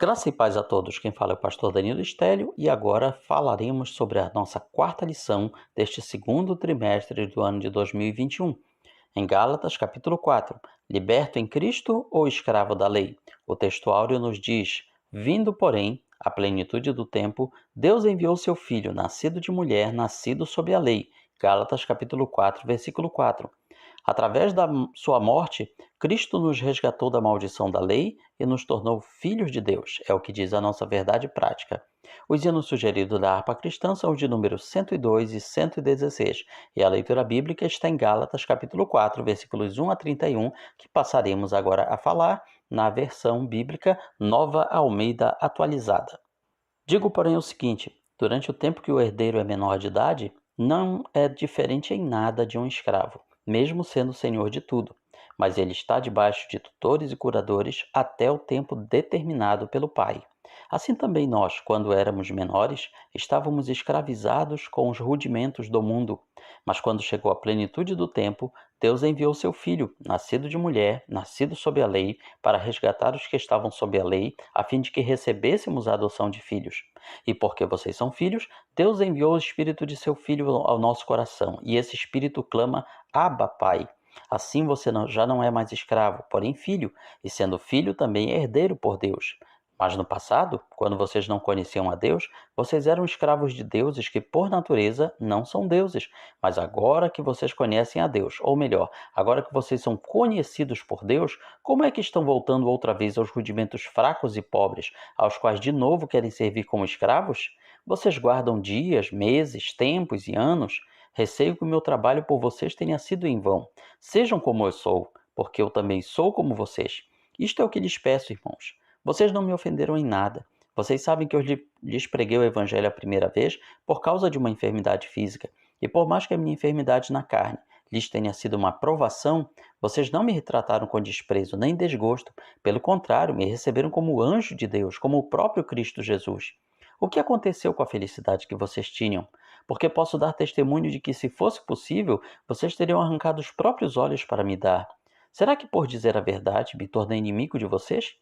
Graça e paz a todos. Quem fala é o pastor Danilo Estélio e agora falaremos sobre a nossa quarta lição deste segundo trimestre do ano de 2021. Em Gálatas, capítulo 4, liberto em Cristo ou escravo da lei? O texto áureo nos diz: vindo, porém, à plenitude do tempo, Deus enviou seu Filho, nascido de mulher, nascido sob a lei. Gálatas, capítulo 4, versículo 4. Através da sua morte, Cristo nos resgatou da maldição da lei e nos tornou filhos de Deus, é o que diz a nossa verdade prática. Os hinos sugeridos da harpa cristã são os de números 102 e 116, e a leitura bíblica está em Gálatas capítulo 4, versículos 1 a 31, que passaremos agora a falar na versão bíblica Nova Almeida Atualizada. Digo, porém, o seguinte: durante o tempo que o herdeiro é menor de idade, não é diferente em nada de um escravo, mesmo sendo senhor de tudo, mas ele está debaixo de tutores e curadores até o tempo determinado pelo pai. Assim também nós, quando éramos menores, estávamos escravizados com os rudimentos do mundo. Mas quando chegou a plenitude do tempo, Deus enviou seu Filho, nascido de mulher, nascido sob a lei, para resgatar os que estavam sob a lei, a fim de que recebêssemos a adoção de filhos. E porque vocês são filhos, Deus enviou o Espírito de seu Filho ao nosso coração, e esse Espírito clama: Abba, Pai. Assim você já não é mais escravo, porém filho, e sendo filho também é herdeiro por Deus. Mas no passado, quando vocês não conheciam a Deus, vocês eram escravos de deuses que por natureza não são deuses. Mas agora que vocês conhecem a Deus, ou melhor, agora que vocês são conhecidos por Deus, como é que estão voltando outra vez aos rudimentos fracos e pobres, aos quais de novo querem servir como escravos? Vocês guardam dias, meses, tempos e anos. Receio que o meu trabalho por vocês tenha sido em vão. Sejam como eu sou, porque eu também sou como vocês. Isto é o que lhes peço, irmãos. Vocês não me ofenderam em nada. Vocês sabem que eu lhes preguei o evangelho a primeira vez por causa de uma enfermidade física. E por mais que a minha enfermidade na carne lhes tenha sido uma provação, vocês não me retrataram com desprezo nem desgosto. Pelo contrário, me receberam como anjo de Deus, como o próprio Cristo Jesus. O que aconteceu com a felicidade que vocês tinham? Porque posso dar testemunho de que, se fosse possível, vocês teriam arrancado os próprios olhos para me dar. Será que, por dizer a verdade, me tornei inimigo de vocês?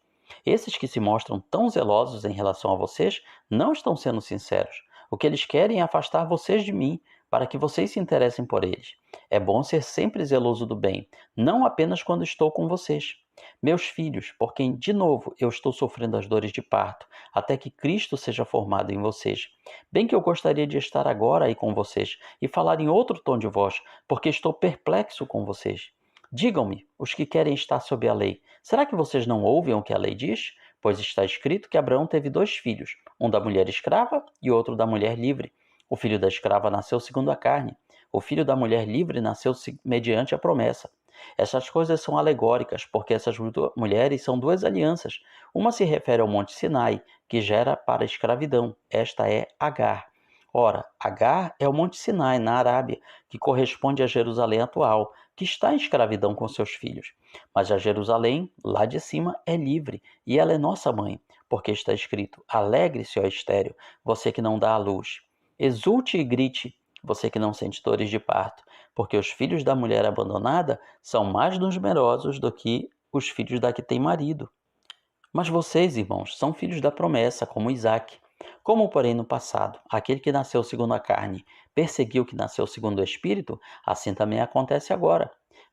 Esses que se mostram tão zelosos em relação a vocês não estão sendo sinceros. O que eles querem é afastar vocês de mim, para que vocês se interessem por eles. É bom ser sempre zeloso do bem, não apenas quando estou com vocês. Meus filhos, por quem de novo eu estou sofrendo as dores de parto, até que Cristo seja formado em vocês. Bem que eu gostaria de estar agora aí com vocês e falar em outro tom de voz, porque estou perplexo com vocês. Digam-me, os que querem estar sob a lei, será que vocês não ouvem o que a lei diz? Pois está escrito que Abraão teve 2 filhos, um da mulher escrava e outro da mulher livre. O filho da escrava nasceu segundo a carne. O filho da mulher livre nasceu mediante a promessa. Essas coisas são alegóricas, porque essas mulheres são 2 alianças. Uma se refere ao Monte Sinai, que gera para a escravidão. Esta é Agar. Ora, Agar é o Monte Sinai, na Arábia, que corresponde a Jerusalém atual, que está em escravidão com seus filhos. Mas a Jerusalém, lá de cima, é livre, e ela é nossa mãe, porque está escrito: alegre-se, ó estéril, você que não dá à luz. Exulte e grite, você que não sente dores de parto, porque os filhos da mulher abandonada são mais numerosos do que os filhos da que tem marido. Mas vocês, irmãos, são filhos da promessa, como Isaque. Como, porém, no passado, aquele que nasceu segundo a carne perseguiu o que nasceu segundo o Espírito, assim também acontece agora.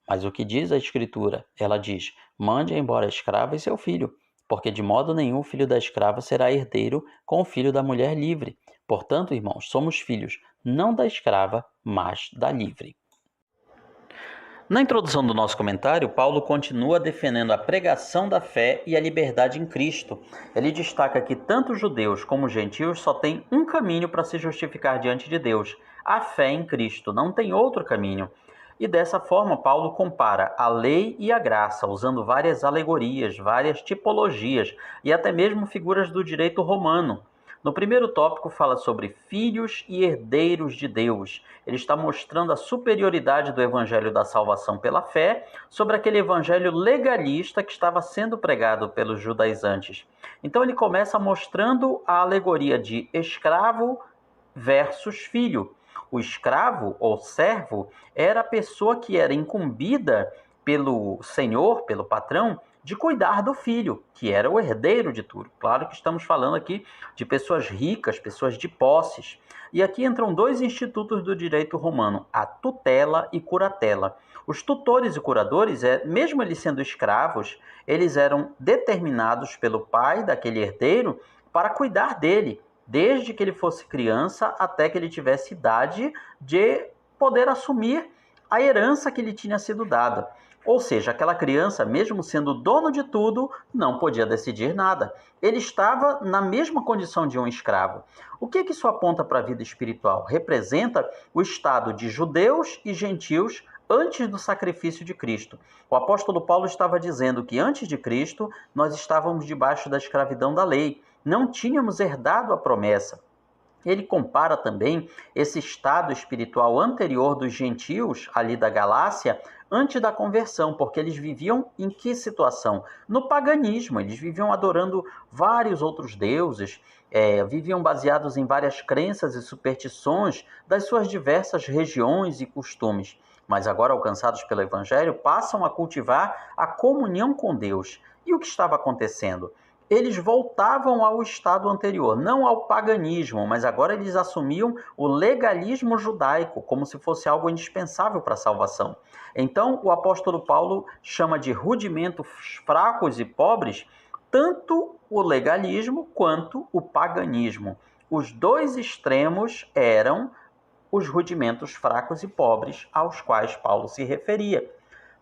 Mas o que diz a Escritura? Ela diz: mande embora a escrava e seu filho, porque de modo nenhum o filho da escrava será herdeiro com o filho da mulher livre. Portanto, irmãos, somos filhos, não da escrava, mas da livre. Na introdução do nosso comentário, Paulo continua defendendo a pregação da fé e a liberdade em Cristo. Ele destaca que tanto judeus como gentios só têm um caminho para se justificar diante de Deus: a fé em Cristo, não tem outro caminho. E dessa forma, Paulo compara a lei e a graça, usando várias alegorias, várias tipologias e até mesmo figuras do direito romano. No primeiro tópico fala sobre filhos e herdeiros de Deus. Ele está mostrando a superioridade do evangelho da salvação pela fé sobre aquele evangelho legalista que estava sendo pregado pelos judaizantes. Então ele começa mostrando a alegoria de escravo versus filho. O escravo ou servo era a pessoa que era incumbida pelo senhor, pelo patrão, de cuidar do filho, que era o herdeiro de tudo. Claro que estamos falando aqui de pessoas ricas, pessoas de posses. E aqui entram dois institutos do direito romano, a tutela e curatela. Os tutores e curadores, mesmo eles sendo escravos, eles eram determinados pelo pai daquele herdeiro para cuidar dele, desde que ele fosse criança até que ele tivesse idade de poder assumir a herança que lhe tinha sido dada. Ou seja, aquela criança, mesmo sendo dono de tudo, não podia decidir nada. Ele estava na mesma condição de um escravo. O que isso aponta para a vida espiritual? Representa o estado de judeus e gentios antes do sacrifício de Cristo. O apóstolo Paulo estava dizendo que antes de Cristo nós estávamos debaixo da escravidão da lei, não tínhamos herdado a promessa. Ele compara também esse estado espiritual anterior dos gentios, ali da Galácia, antes da conversão, porque eles viviam em que situação? No paganismo, eles viviam adorando vários outros deuses, viviam baseados em várias crenças e superstições das suas diversas regiões e costumes. Mas agora, alcançados pelo Evangelho, passam a cultivar a comunhão com Deus. E o que estava acontecendo? Eles voltavam ao estado anterior, não ao paganismo, mas agora eles assumiam o legalismo judaico, como se fosse algo indispensável para a salvação. Então, o apóstolo Paulo chama de rudimentos fracos e pobres tanto o legalismo quanto o paganismo. Os dois extremos eram os rudimentos fracos e pobres aos quais Paulo se referia.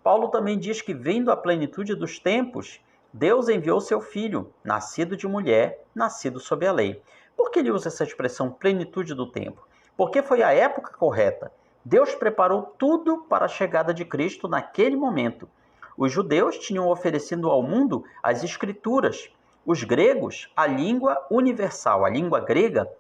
Paulo também diz que, vendo a plenitude dos tempos, Deus enviou seu filho, nascido de mulher, nascido sob a lei. Por que ele usa essa expressão plenitude do tempo? Porque foi a época correta. Deus preparou tudo para a chegada de Cristo naquele momento. Os judeus tinham oferecido ao mundo as escrituras. Os gregos, a língua universal. A língua grega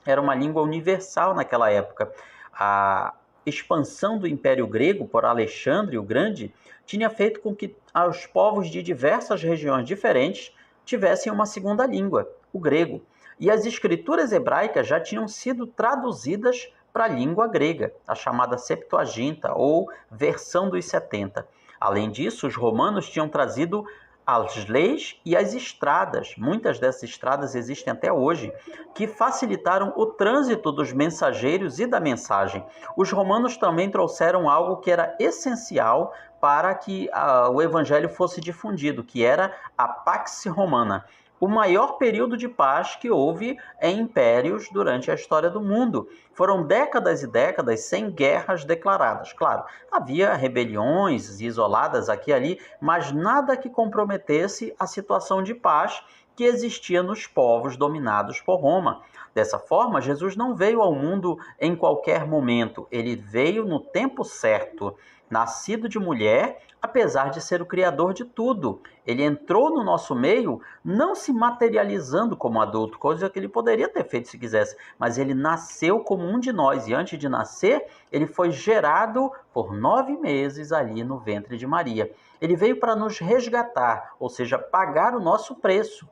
era uma língua universal naquela época. A expansão do Império Grego por Alexandre o Grande tinha feito com que os povos de diversas regiões diferentes tivessem uma segunda língua, o grego. E as escrituras hebraicas já tinham sido traduzidas para a língua grega, a chamada Septuaginta, ou versão dos 70. Além disso, os romanos tinham trazido as leis e as estradas, muitas dessas estradas existem até hoje, que facilitaram o trânsito dos mensageiros e da mensagem. Os romanos também trouxeram algo que era essencial para que o evangelho fosse difundido, que era a Pax Romana, o maior período de paz que houve em impérios durante a história do mundo. Foram décadas e décadas sem guerras declaradas. Claro, havia rebeliões isoladas aqui e ali, mas nada que comprometesse a situação de paz que existia nos povos dominados por Roma. Dessa forma, Jesus não veio ao mundo em qualquer momento. Ele veio no tempo certo, nascido de mulher, apesar de ser o criador de tudo. Ele entrou no nosso meio não se materializando como adulto, coisa que ele poderia ter feito se quisesse, mas ele nasceu como um de nós, e antes de nascer, ele foi gerado por 9 meses ali no ventre de Maria. Ele veio para nos resgatar, ou seja, pagar o nosso preço.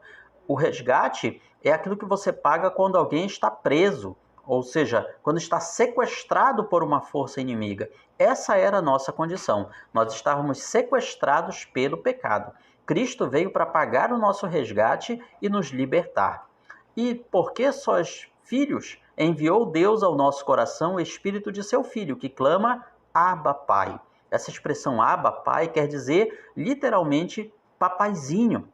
O resgate é aquilo que você paga quando alguém está preso, ou seja, quando está sequestrado por uma força inimiga. Essa era a nossa condição. Nós estávamos sequestrados pelo pecado. Cristo veio para pagar o nosso resgate e nos libertar. E porque sois filhos, enviou Deus ao nosso coração o Espírito de seu Filho, que clama, Abba, Pai. Essa expressão Abba, Pai, quer dizer literalmente papaizinho.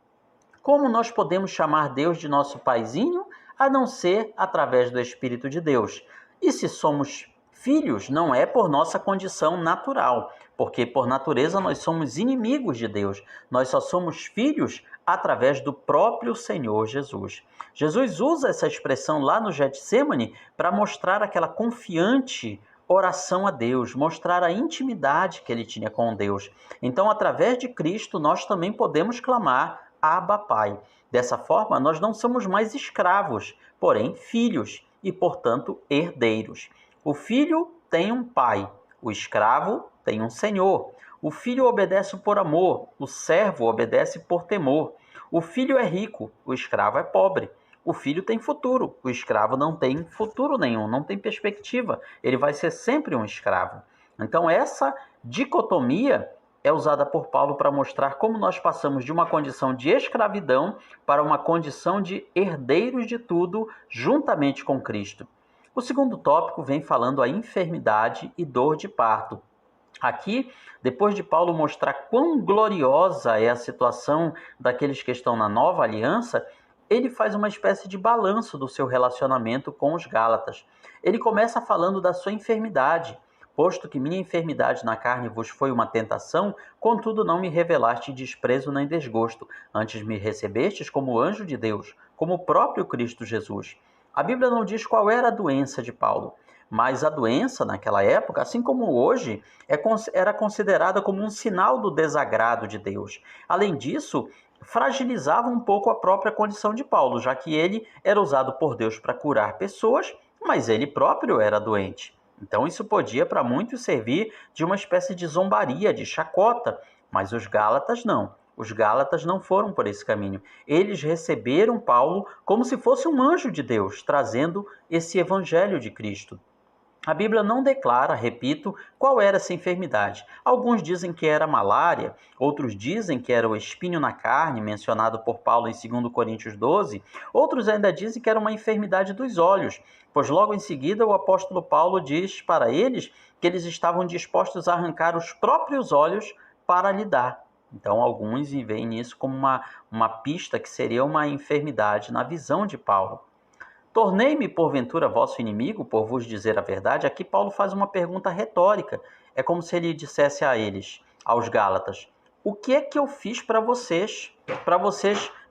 Como nós podemos chamar Deus de nosso paizinho, a não ser através do Espírito de Deus? E se somos filhos, não é por nossa condição natural, porque por natureza nós somos inimigos de Deus. Nós só somos filhos através do próprio Senhor Jesus. Jesus usa essa expressão lá no Getsêmani para mostrar aquela confiante oração a Deus, mostrar a intimidade que ele tinha com Deus. Então, através de Cristo, nós também podemos clamar Abba, Pai. Dessa forma, nós não somos mais escravos, porém filhos e, portanto, herdeiros. O filho tem um pai, o escravo tem um senhor. O filho obedece por amor, o servo obedece por temor. O filho é rico, o escravo é pobre. O filho tem futuro, o escravo não tem futuro nenhum, não tem perspectiva. Ele vai ser sempre um escravo. Então, essa dicotomia é usada por Paulo para mostrar como nós passamos de uma condição de escravidão para uma condição de herdeiros de tudo juntamente com Cristo. O segundo tópico vem falando a enfermidade e dor de parto. Aqui, depois de Paulo mostrar quão gloriosa é a situação daqueles que estão na nova aliança, ele faz uma espécie de balanço do seu relacionamento com os Gálatas. Ele começa falando da sua enfermidade. Posto que minha enfermidade na carne vos foi uma tentação, contudo não me revelaste desprezo nem desgosto, antes me recebestes como anjo de Deus, como o próprio Cristo Jesus. A Bíblia não diz qual era a doença de Paulo, mas a doença naquela época, assim como hoje, era considerada como um sinal do desagrado de Deus. Além disso, fragilizava um pouco a própria condição de Paulo, já que ele era usado por Deus para curar pessoas, mas ele próprio era doente. Então isso podia para muitos servir de uma espécie de zombaria, de chacota, mas os Gálatas não. Os Gálatas não foram por esse caminho. Eles receberam Paulo como se fosse um anjo de Deus, trazendo esse evangelho de Cristo. A Bíblia não declara, repito, qual era essa enfermidade. Alguns dizem que era malária, outros dizem que era o espinho na carne, mencionado por Paulo em 2 Coríntios 12, outros ainda dizem que era uma enfermidade dos olhos, pois logo em seguida o apóstolo Paulo diz para eles que eles estavam dispostos a arrancar os próprios olhos para lhe dar. Então alguns veem nisso como uma pista que seria uma enfermidade na visão de Paulo. Tornei-me, porventura, vosso inimigo, por vos dizer a verdade? Aqui Paulo faz uma pergunta retórica. É como se ele dissesse a eles, aos Gálatas, o que é que eu fiz para vocês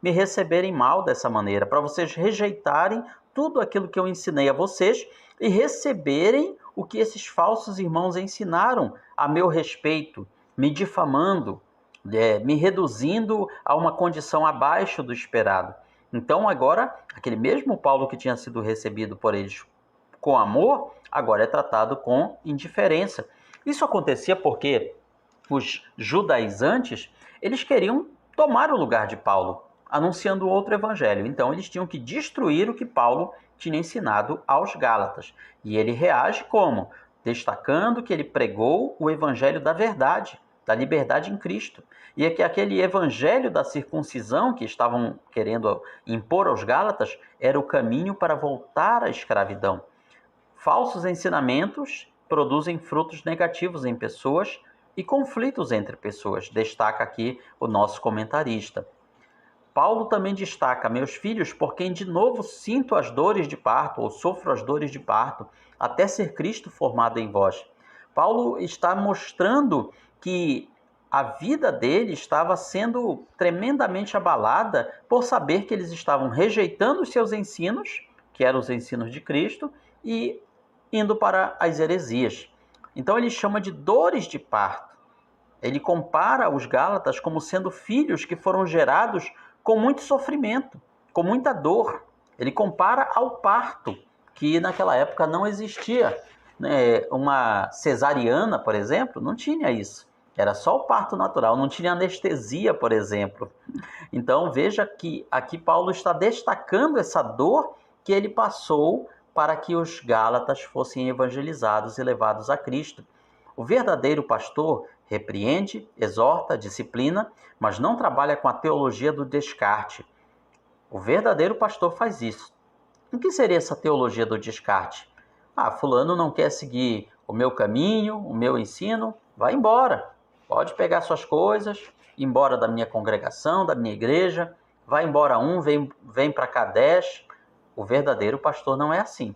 me receberem mal dessa maneira, para vocês rejeitarem tudo aquilo que eu ensinei a vocês e receberem o que esses falsos irmãos ensinaram a meu respeito, me difamando, me reduzindo a uma condição abaixo do esperado. Então agora, aquele mesmo Paulo que tinha sido recebido por eles com amor, agora é tratado com indiferença. Isso acontecia porque os judaizantes, eles queriam tomar o lugar de Paulo, anunciando outro evangelho. Então eles tinham que destruir o que Paulo tinha ensinado aos Gálatas. E ele reage como? Destacando que ele pregou o evangelho da verdade, da liberdade em Cristo. E é que aquele evangelho da circuncisão que estavam querendo impor aos Gálatas era o caminho para voltar à escravidão. Falsos ensinamentos produzem frutos negativos em pessoas e conflitos entre pessoas, destaca aqui o nosso comentarista. Paulo também destaca, meus filhos, por quem de novo sinto as dores de parto, ou sofro as dores de parto, até ser Cristo formado em vós. Paulo está mostrando que a vida dele estava sendo tremendamente abalada por saber que eles estavam rejeitando os seus ensinos, que eram os ensinos de Cristo, e indo para as heresias. Então ele chama de dores de parto. Ele compara os Gálatas como sendo filhos que foram gerados com muito sofrimento, com muita dor. Ele compara ao parto, que naquela época não existia. Uma cesariana, por exemplo, não tinha isso. Era só o parto natural, não tinha anestesia, por exemplo. Então veja que aqui Paulo está destacando essa dor que ele passou para que os Gálatas fossem evangelizados e levados a Cristo. O verdadeiro pastor repreende, exorta, disciplina, mas não trabalha com a teologia do descarte. O verdadeiro pastor faz isso. O que seria essa teologia do descarte? Fulano não quer seguir o meu caminho, o meu ensino, vai embora. Pode pegar suas coisas, ir embora da minha congregação, da minha igreja, vai embora vem para cá 10. O verdadeiro pastor não é assim.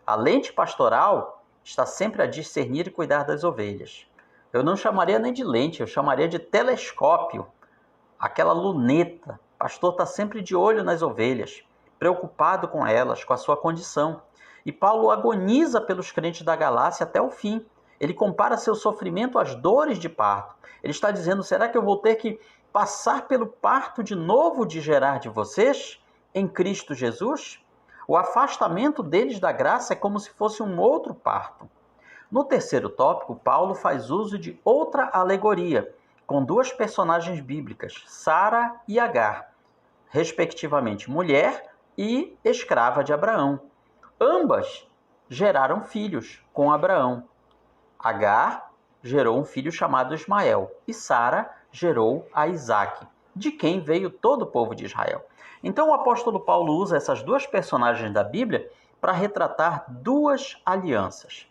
A lente pastoral está sempre a discernir e cuidar das ovelhas. Eu não chamaria nem de lente, eu chamaria de telescópio, aquela luneta. O pastor está sempre de olho nas ovelhas, preocupado com elas, com a sua condição. E Paulo agoniza pelos crentes da Galácia até o fim. Ele compara seu sofrimento às dores de parto. Ele está dizendo, será que eu vou ter que passar pelo parto de novo de gerar de vocês em Cristo Jesus? O afastamento deles da graça é como se fosse um outro parto. No terceiro tópico, Paulo faz uso de outra alegoria, com duas personagens bíblicas, Sara e Agar, respectivamente mulher e escrava de Abraão. Ambas geraram filhos com Abraão. Agar gerou um filho chamado Ismael, e Sara gerou a Isaque, de quem veio todo o povo de Israel. Então o apóstolo Paulo usa essas duas personagens da Bíblia para retratar duas alianças.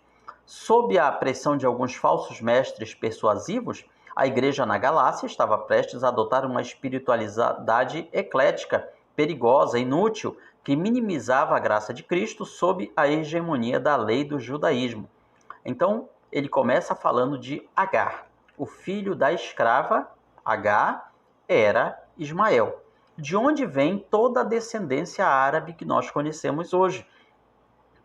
Sob a pressão de alguns falsos mestres persuasivos, a igreja na Galácia estava prestes a adotar uma espiritualidade eclética, perigosa, inútil, que minimizava a graça de Cristo sob a hegemonia da lei do judaísmo. Então, ele começa falando de Agar. O filho da escrava, Agar, era Ismael, de onde vem toda a descendência árabe que nós conhecemos hoje.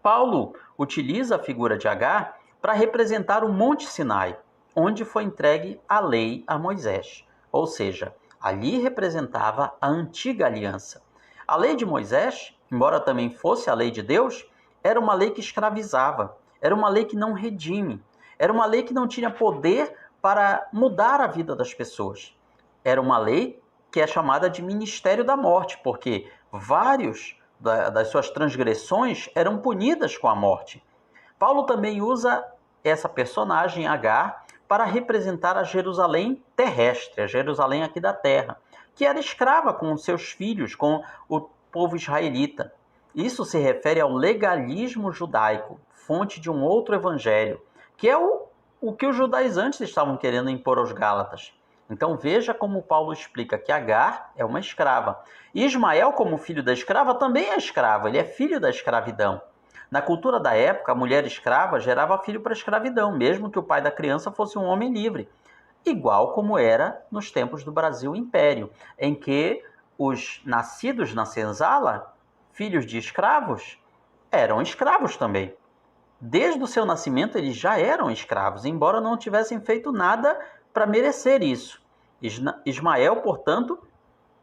Paulo utiliza a figura de Agar para representar o Monte Sinai, onde foi entregue a lei a Moisés. Ou seja, ali representava a antiga aliança. A lei de Moisés, embora também fosse a lei de Deus, era uma lei que escravizava, era uma lei que não redime, era uma lei que não tinha poder para mudar a vida das pessoas. Era uma lei que é chamada de ministério da morte, porque vários das suas transgressões eram punidas com a morte. Paulo também usa essa personagem, Agar, para representar a Jerusalém terrestre, a Jerusalém aqui da terra, que era escrava com os seus filhos, com o povo israelita. Isso se refere ao legalismo judaico, fonte de um outro evangelho, que é o que os judaizantes estavam querendo impor aos Gálatas. Então veja como Paulo explica que Agar é uma escrava. E Ismael, como filho da escrava, também é escravo, ele é filho da escravidão. Na cultura da época, a mulher escrava gerava filho para a escravidão, mesmo que o pai da criança fosse um homem livre. Igual como era nos tempos do Brasil Império, em que os nascidos na senzala, filhos de escravos, eram escravos também. Desde o seu nascimento eles já eram escravos, embora não tivessem feito nada para merecer isso. Ismael, portanto,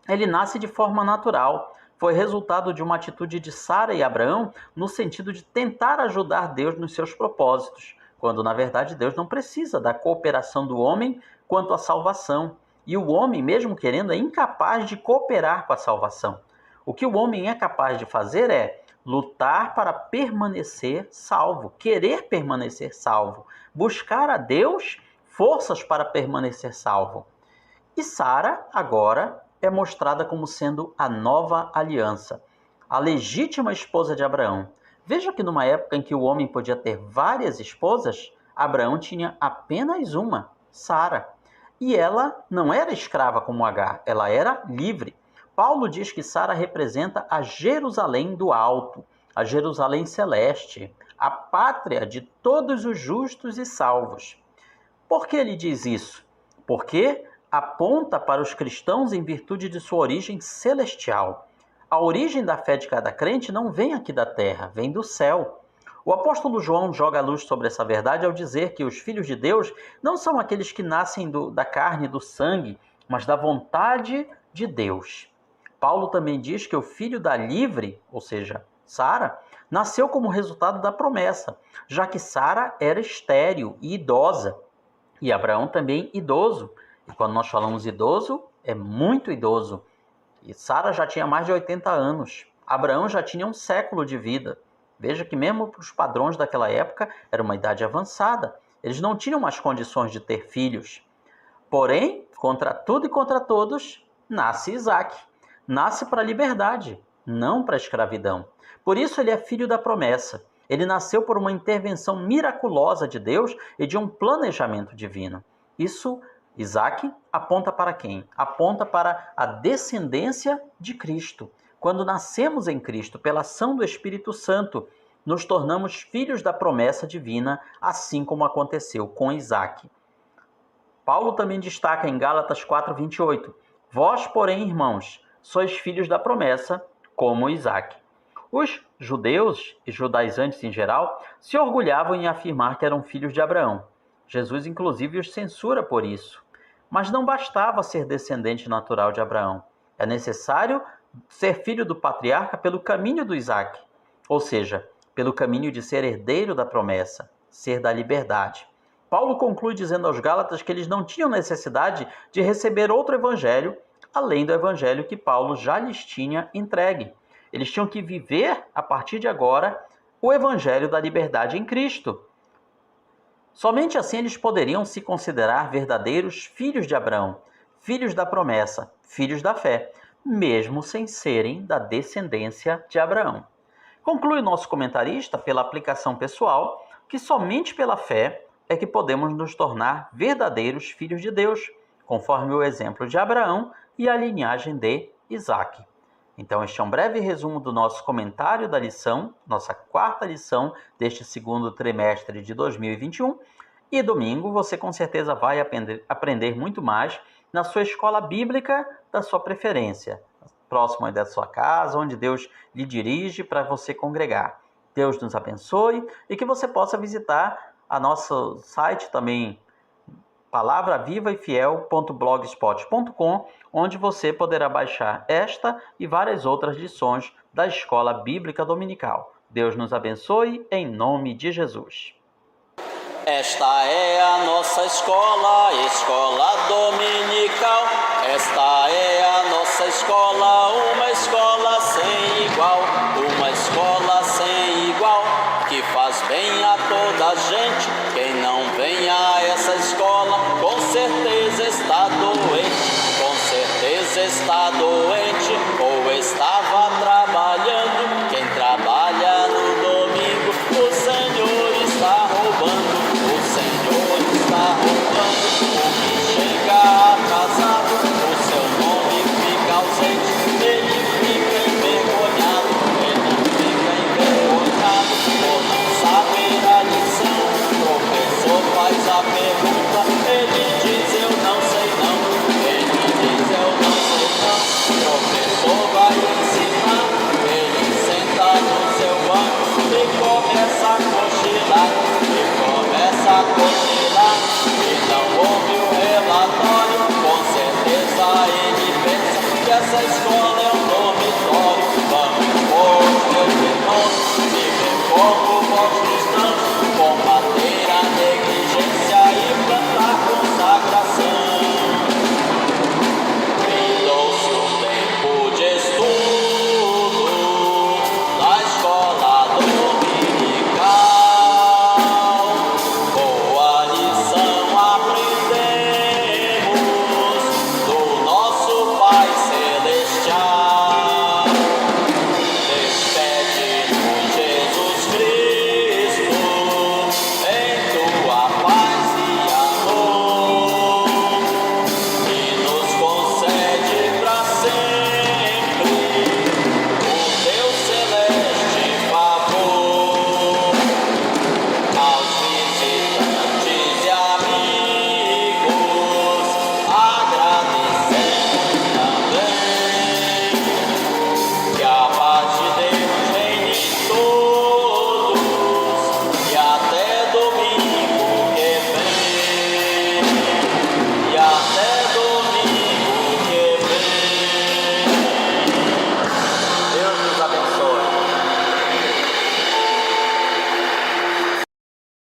ele nasce de forma natural. Foi resultado de uma atitude de Sara e Abraão no sentido de tentar ajudar Deus nos seus propósitos, quando na verdade Deus não precisa da cooperação do homem quanto à salvação. E o homem, mesmo querendo, é incapaz de cooperar com a salvação. O que o homem é capaz de fazer é lutar para permanecer salvo, querer permanecer salvo, buscar a Deus forças para permanecer salvo. E Sara, agora, é mostrada como sendo a nova aliança, a legítima esposa de Abraão. Veja que numa época em que o homem podia ter várias esposas, Abraão tinha apenas uma, Sara. E ela não era escrava como Agar, ela era livre. Paulo diz que Sara representa a Jerusalém do alto, a Jerusalém celeste, a pátria de todos os justos e salvos. Por que ele diz isso? Porque aponta para os cristãos em virtude de sua origem celestial. A origem da fé de cada crente não vem aqui da terra, vem do céu. O apóstolo João joga a luz sobre essa verdade ao dizer que os filhos de Deus não são aqueles que nascem da carne e do sangue, mas da vontade de Deus. Paulo também diz que o filho da livre, ou seja, Sara, nasceu como resultado da promessa, já que Sara era estéril e idosa, e Abraão também idoso. E quando nós falamos idoso, é muito idoso. E Sara já tinha mais de 80 anos. Abraão já tinha um século de vida. Veja que mesmo para os padrões daquela época, era uma idade avançada. Eles não tinham mais condições de ter filhos. Porém, contra tudo e contra todos, nasce Isaque. Nasce para a liberdade, não para a escravidão. Por isso ele é filho da promessa. Ele nasceu por uma intervenção miraculosa de Deus e de um planejamento divino. Isso, Isaque, aponta para quem? Aponta para a descendência de Cristo. Quando nascemos em Cristo pela ação do Espírito Santo, nos tornamos filhos da promessa divina, assim como aconteceu com Isaque. Paulo também destaca em Gálatas 4:28, vós, porém, irmãos, sois filhos da promessa, como Isaque. Os judeus e judaizantes em geral se orgulhavam em afirmar que eram filhos de Abraão. Jesus, inclusive, os censura por isso. Mas não bastava ser descendente natural de Abraão. É necessário ser filho do patriarca pelo caminho do Isaque, ou seja, pelo caminho de ser herdeiro da promessa, ser da liberdade. Paulo conclui dizendo aos Gálatas que eles não tinham necessidade de receber outro evangelho, além do evangelho que Paulo já lhes tinha entregue. Eles tinham que viver, a partir de agora, o evangelho da liberdade em Cristo. Somente assim eles poderiam se considerar verdadeiros filhos de Abraão, filhos da promessa, filhos da fé, mesmo sem serem da descendência de Abraão. Conclui nosso comentarista, pela aplicação pessoal, que somente pela fé é que podemos nos tornar verdadeiros filhos de Deus, conforme o exemplo de Abraão e a linhagem de Isaque. Então, este é um breve resumo do nosso comentário da lição, nossa quarta lição deste segundo trimestre de 2021. E domingo você com certeza vai aprender muito mais na sua escola bíblica da sua preferência, próximo da sua casa, onde Deus lhe dirige para você congregar. Deus nos abençoe e que você possa visitar a nosso site também, palavravivaefiel.blogspot.com, onde você poderá baixar esta e várias outras lições da Escola Bíblica Dominical. Deus nos abençoe, em nome de Jesus. Esta é a nossa escola, escola dominical. Esta é a nossa escola, uma escola